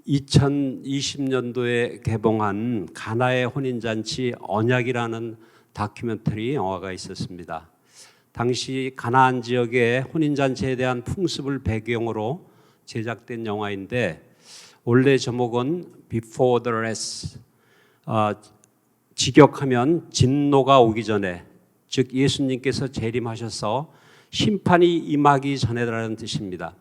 2020년도에 개봉한 가나의 혼인잔치 언약이라는 다큐멘터리 영화가 있었습니다. 당시 가나안 지역의 혼인잔치에 대한 풍습을 배경으로 제작된 영화인데 원래 제목은 Before the Wrath, 직역하면 진노가 오기 전에, 즉 예수님께서 재림하셔서 심판이 임하기 전에라는 뜻입니다.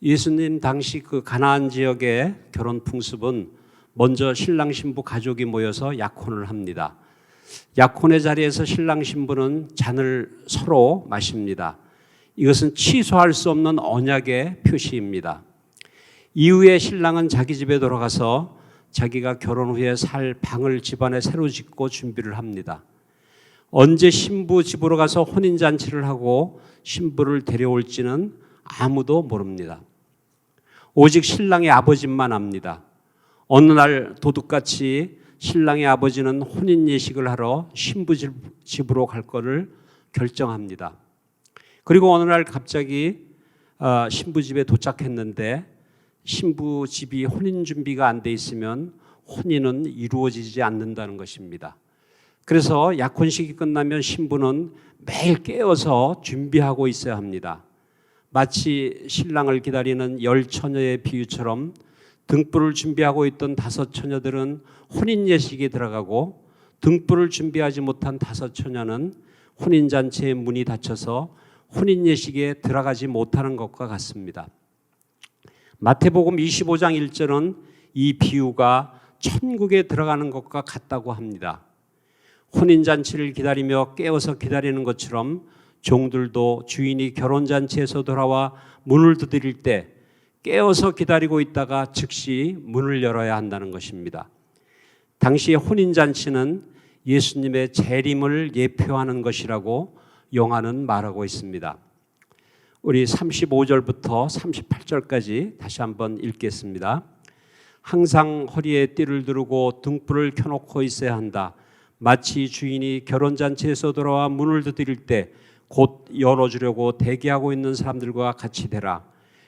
예수님 당시 그 가나안 지역의 결혼 풍습은 먼저 신랑 신부 가족이 모여서 약혼을 합니다. 약혼의 자리에서 신랑 신부는 잔을 서로 마십니다. 이것은 취소할 수 없는 언약의 표시입니다. 이후에 신랑은 자기 집에 돌아가서 자기가 결혼 후에 살 방을 집안에 새로 짓고 준비를 합니다. 언제 신부 집으로 가서 혼인잔치를 하고 신부를 데려올지는 아무도 모릅니다. 오직 신랑의 아버지만 압니다. 어느 날 도둑같이 신랑의 아버지는 혼인 예식을 하러 신부 집으로 갈 거를 결정합니다. 그리고 어느 날 갑자기 신부 집에 도착했는데 신부 집이 혼인 준비가 안 돼 있으면 혼인은 이루어지지 않는다는 것입니다. 그래서 약혼식이 끝나면 신부는 매일 깨어서 준비하고 있어야 합니다. 마치 신랑을 기다리는 10처녀의 비유처럼 등불을 준비하고 있던 5처녀들은 혼인 예식에 들어가고 등불을 준비하지 못한 5처녀는 혼인잔치의 문이 닫혀서 혼인 예식에 들어가지 못하는 것과 같습니다. 마태복음 25장 1절은 이 비유가 천국에 들어가는 것과 같다고 합니다. 혼인잔치를 기다리며 깨어서 기다리는 것처럼 종들도 주인이 결혼잔치에서 돌아와 문을 두드릴 때 깨어서 기다리고 있다가 즉시 문을 열어야 한다는 것입니다. 당시의 혼인잔치는 예수님의 재림을 예표하는 것이라고 영화는 말하고 있습니다. 우리 35절부터 38절까지 다시 한번 읽겠습니다. 항상 허리에 띠를 두르고 등불을 켜놓고 있어야 한다. 마치 주인이 결혼잔치에서 돌아와 문을 두드릴 때 곧 열어주려고 대기하고 있는 사람들과 같이 되라.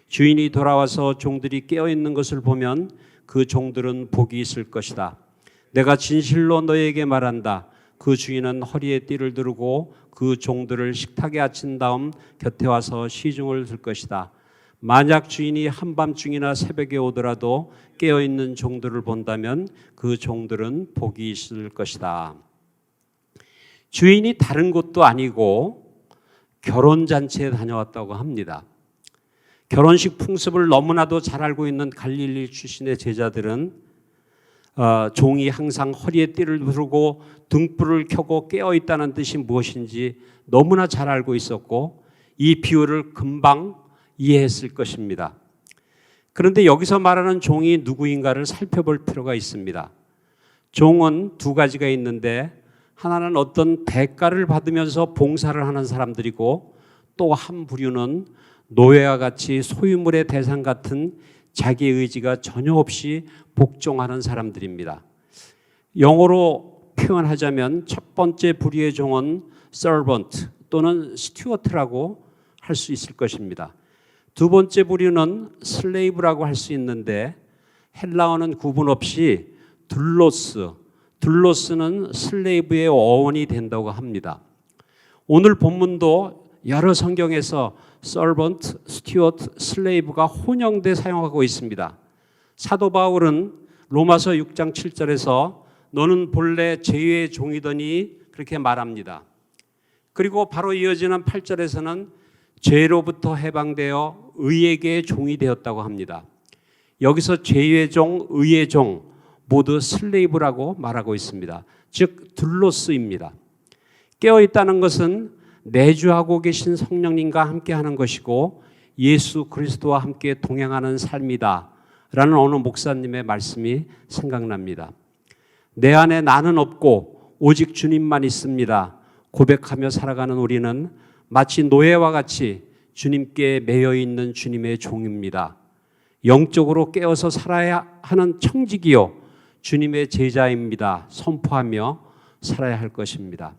주인이 돌아와서 종들이 깨어있는 것을 보면 그 종들은 복이 있을 것이다. 내가 진실로 너희에게 말한다. 그 주인은 허리에 띠를 두르고 그 종들을 식탁에 앉힌 다음 곁에 와서 시중을 들 것이다. 만약 주인이 한밤중이나 새벽에 오더라도 깨어있는 종들을 본다면 그 종들은 복이 있을 것이다. 주인이 다른 곳도 아니고 결혼잔치에 다녀왔다고 합니다. 결혼식 풍습을 너무나도 잘 알고 있는 갈릴리 출신의 제자들은 종이 항상 허리에 띠를 두르고 등불을 켜고 깨어있다는 뜻이 무엇인지 너무나 잘 알고 있었고 이 비유를 금방 이해했을 것입니다. 그런데 여기서 말하는 종이 누구인가를 살펴볼 필요가 있습니다. 종은 두 가지가 있는데 하나는 어떤 대가를 받으면서 봉사를 하는 사람들이고 또 한 부류는 노예와 같이 소유물의 대상 같은 자기 의지가 전혀 없이 복종하는 사람들입니다. 영어로 표현하자면 첫 번째 부류의 종은 servant 또는 steward라고 할 수 있을 것입니다. 두 번째 부류는 slave라고 할 수 있는데 헬라어는 구분 없이 둘로스는 슬레이브의 어원이 된다고 합니다. 오늘 본문도 여러 성경에서 servant, steward, slave가 혼용돼 사용하고 있습니다. 사도 바울은 로마서 6장 7절에서 너는 본래 죄의 종이더니 그렇게 말합니다. 그리고 바로 이어지는 8절에서는 죄로부터 해방되어 의에게 종이 되었다고 합니다. 여기서 죄의 종, 의의 종 모두 슬레이브라고 말하고 있습니다. 즉 둘로스입니다. 깨어있다는 것은 내주하고 계신 성령님과 함께하는 것이고 예수 그리스도와 함께 동행하는 삶이다 라는 어느 목사님의 말씀이 생각납니다. 내 안에 나는 없고 오직 주님만 있습니다 고백하며 살아가는 우리는 마치 노예와 같이 주님께 매여 있는 주님의 종입니다. 영적으로 깨어서 살아야 하는 청지기요 주님의 제자입니다 선포하며 살아야 할 것입니다.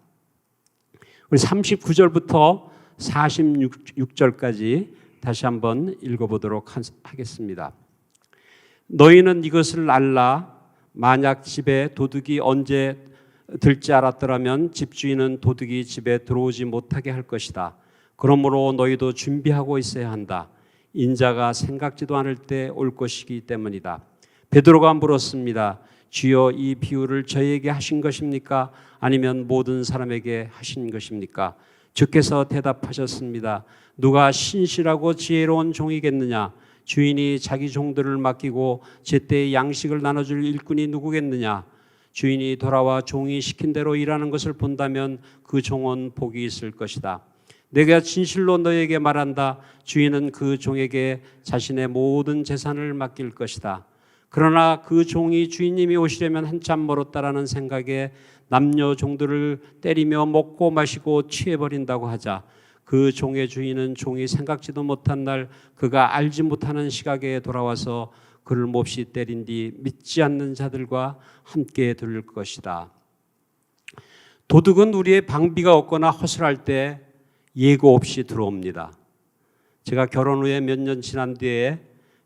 우리 39절부터 46절까지 다시 한번 읽어보도록 하겠습니다. 너희는 이것을 알라. 만약 집에 도둑이 언제 들지 알았더라면 집주인은 도둑이 집에 들어오지 못하게 할 것이다. 그러므로 너희도 준비하고 있어야 한다. 인자가 생각지도 않을 때 올 것이기 때문이다. 베드로가 물었습니다. 주여, 이 비유를 저희에게 하신 것입니까? 아니면 모든 사람에게 하신 것입니까? 주께서 대답하셨습니다. 누가 신실하고 지혜로운 종이겠느냐? 주인이 자기 종들을 맡기고 제때에 양식을 나눠줄 일꾼이 누구겠느냐? 주인이 돌아와 종이 시킨 대로 일하는 것을 본다면 그 종은 복이 있을 것이다. 내가 진실로 너에게 말한다. 주인은 그 종에게 자신의 모든 재산을 맡길 것이다. 그러나 그 종이 주인님이 오시려면 한참 멀었다라는 생각에 남녀 종들을 때리며 먹고 마시고 취해버린다고 하자 그 종의 주인은 종이 생각지도 못한 날 그가 알지 못하는 시각에 돌아와서 그를 몹시 때린 뒤 믿지 않는 자들과 함께 들을 것이다. 도둑은 우리의 방비가 없거나 허술할 때 예고 없이 들어옵니다. 제가 결혼 후에 몇 년 지난 뒤에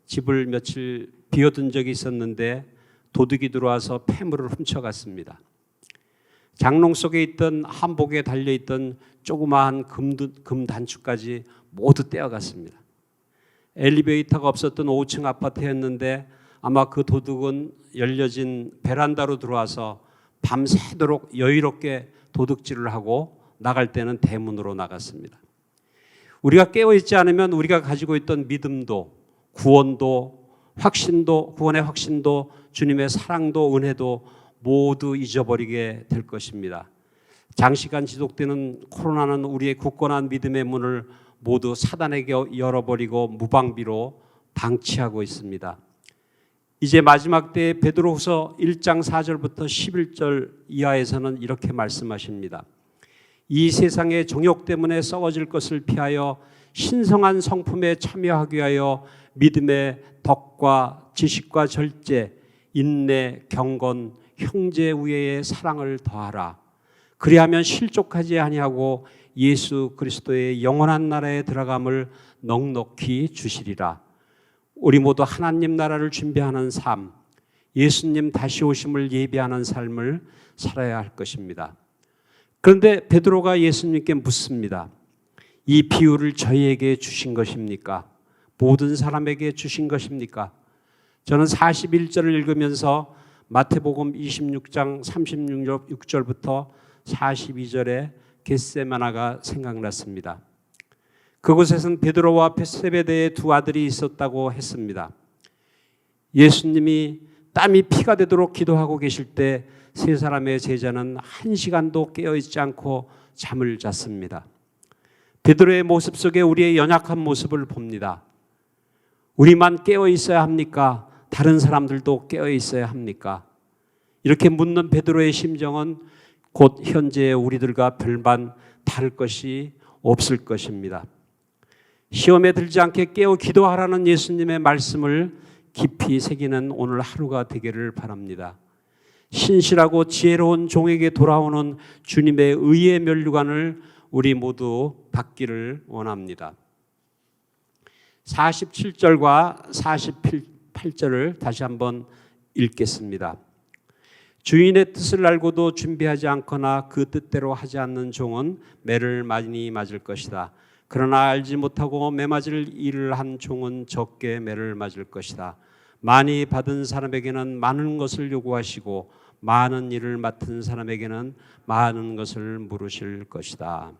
집을 며칠 비워둔 적이 있었는데 도둑이 들어와서 폐물을 훔쳐갔습니다. 장롱 속에 있던 한복에 달려있던 조그마한 금 단추까지 모두 떼어갔습니다. 엘리베이터가 없었던 5층 아파트였는데 아마 그 도둑은 열려진 베란다로 들어와서 밤새도록 여유롭게 도둑질을 하고 나갈 때는 대문으로 나갔습니다. 우리가 깨어있지 않으면 우리가 가지고 있던 믿음도 구원도 확신도 구원의 확신도 주님의 사랑도 은혜도 모두 잊어버리게 될 것입니다. 장시간 지속되는 코로나는 우리의 굳건한 믿음의 문을 모두 사단에게 열어버리고 무방비로 방치하고 있습니다. 이제 마지막 때에 베드로후서 1장 4절부터 11절 이하에서는 이렇게 말씀하십니다. 이 세상의 정욕 때문에 썩어질 것을 피하여 신성한 성품에 참여하기 위하여 믿음의 덕과 지식과 절제, 인내, 경건, 형제 우애의 사랑을 더하라. 그리하면 실족하지 아니하고 예수 그리스도의 영원한 나라에 들어감을 넉넉히 주시리라. 우리 모두 하나님 나라를 준비하는 삶, 예수님 다시 오심을 예비하는 삶을 살아야 할 것입니다. 그런데 베드로가 예수님께 묻습니다. 이 비유를 저희에게 주신 것입니까? 모든 사람에게 주신 것입니까? 저는 41절을 읽으면서 마태복음 26장 36절부터 42절에 겟세마나가 생각났습니다. 그곳에서는 베드로와 세베대의 두 아들이 있었다고 했습니다. 예수님이 땀이 피가 되도록 기도하고 계실 때 세 사람의 제자는 한 시간도 깨어있지 않고 잠을 잤습니다. 베드로의 모습 속에 우리의 연약한 모습을 봅니다. 우리만 깨어 있어야 합니까? 다른 사람들도 깨어 있어야 합니까? 이렇게 묻는 베드로의 심정은 곧 현재의 우리들과 별반 다를 것이 없을 것입니다. 시험에 들지 않게 깨어 기도하라는 예수님의 말씀을 깊이 새기는 오늘 하루가 되기를 바랍니다. 신실하고 지혜로운 종에게 돌아오는 주님의 의의 면류관을 우리 모두 받기를 원합니다. 47절과 48절을 다시 한번 읽겠습니다. 주인의 뜻을 알고도 준비하지 않거나 그 뜻대로 하지 않는 종은 매를 많이 맞을 것이다. 그러나 알지 못하고 매맞을 일을 한 종은 적게 매를 맞을 것이다. 많이 받은 사람에게는 많은 것을 요구하시고 많은 일을 맡은 사람에게는 많은 것을 물으실 것이다.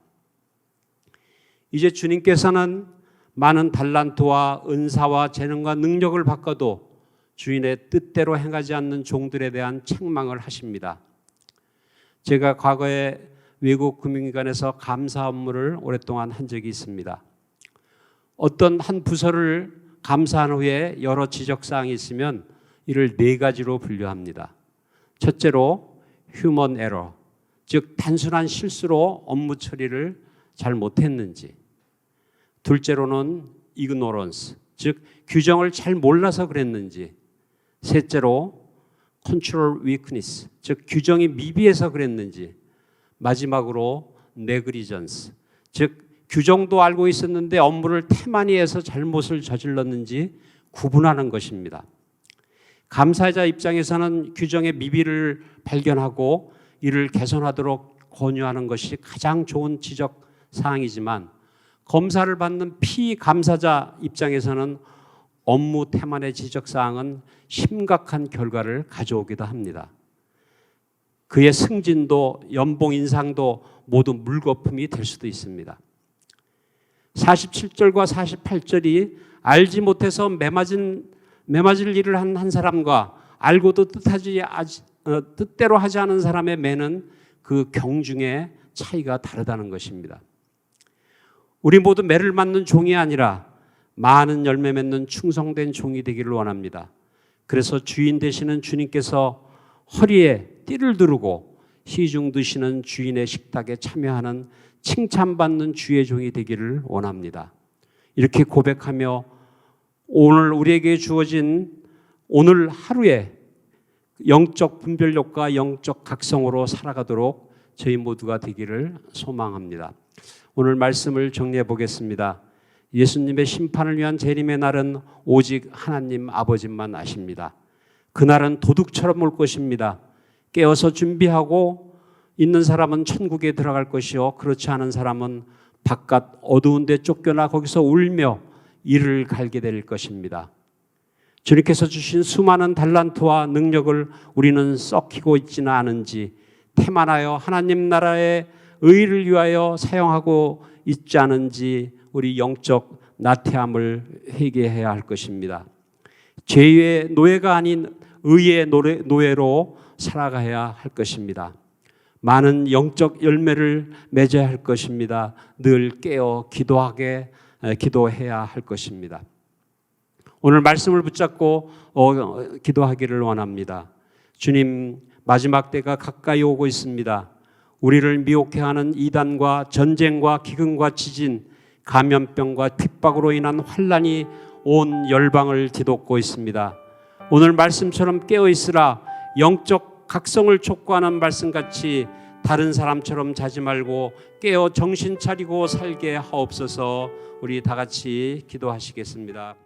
이제 주님께서는 많은 달란트와 은사와 재능과 능력을 바꿔도 주인의 뜻대로 행하지 않는 종들에 대한 책망을 하십니다. 제가 과거에 외국 금융기관에서 감사 업무를 오랫동안 한 적이 있습니다. 어떤 한 부서를 감사한 후에 여러 지적사항이 있으면 이를 네 가지로 분류합니다. 첫째로 휴먼 에러, 즉 단순한 실수로 업무 처리를 잘 못했는지. 둘째로는 ignorance, 즉 규정을 잘 몰라서 그랬는지. 셋째로 control weakness, 즉 규정이 미비해서 그랬는지. 마지막으로 negligence, 즉 규정도 알고 있었는데 업무를 태만히 해서 잘못을 저질렀는지 구분하는 것입니다. 감사자 입장에서는 규정의 미비를 발견하고 이를 개선하도록 권유하는 것이 가장 좋은 지적 사항이지만, 검사를 받는 피감사자 입장에서는 업무 태만의 지적 사항은 심각한 결과를 가져오기도 합니다. 그의 승진도 연봉 인상도 모두 물거품이 될 수도 있습니다. 47절과 48절이 알지 못해서 매맞을 일을 한 사람과 알고도 뜻대로 하지 않은 사람의 매는 그 경중의 차이가 다르다는 것입니다. 우리 모두 매를 맞는 종이 아니라 많은 열매 맺는 충성된 종이 되기를 원합니다. 그래서 주인 되시는 주님께서 허리에 띠를 두르고 시중 드시는 주인의 식탁에 참여하는 칭찬받는 주의 종이 되기를 원합니다. 이렇게 고백하며 오늘 우리에게 주어진 오늘 하루에 영적 분별력과 영적 각성으로 살아가도록 저희 모두가 되기를 소망합니다. 오늘 말씀을 정리해 보겠습니다. 예수님의 심판을 위한 재림의 날은 오직 하나님 아버지만 아십니다. 그날은 도둑처럼 올 것입니다. 깨어서 준비하고 있는 사람은 천국에 들어갈 것이요, 그렇지 않은 사람은 바깥 어두운 데 쫓겨나 거기서 울며 이를 갈게 될 것입니다. 주님께서 주신 수많은 달란트와 능력을 우리는 썩히고 있지는 않은지, 태만하여 하나님 나라의 의를 위하여 사용하고 있지 않은지 우리 영적 나태함을 회개해야 할 것입니다. 죄의 노예가 아닌 의의 노예로 살아가야 할 것입니다. 많은 영적 열매를 맺어야 할 것입니다. 늘 깨어 기도해야 할 것입니다. 오늘 말씀을 붙잡고 기도하기를 원합니다. 주님, 마지막 때가 가까이 오고 있습니다. 우리를 미혹해하는 이단과 전쟁과 기근과 지진, 감염병과 핍박으로 인한 환란이 온 열방을 뒤덮고 있습니다. 오늘 말씀처럼 깨어 있으라, 영적 각성을 촉구하는 말씀같이 다른 사람처럼 자지 말고 깨어 정신 차리고 살게 하옵소서. 우리 다 같이 기도하시겠습니다.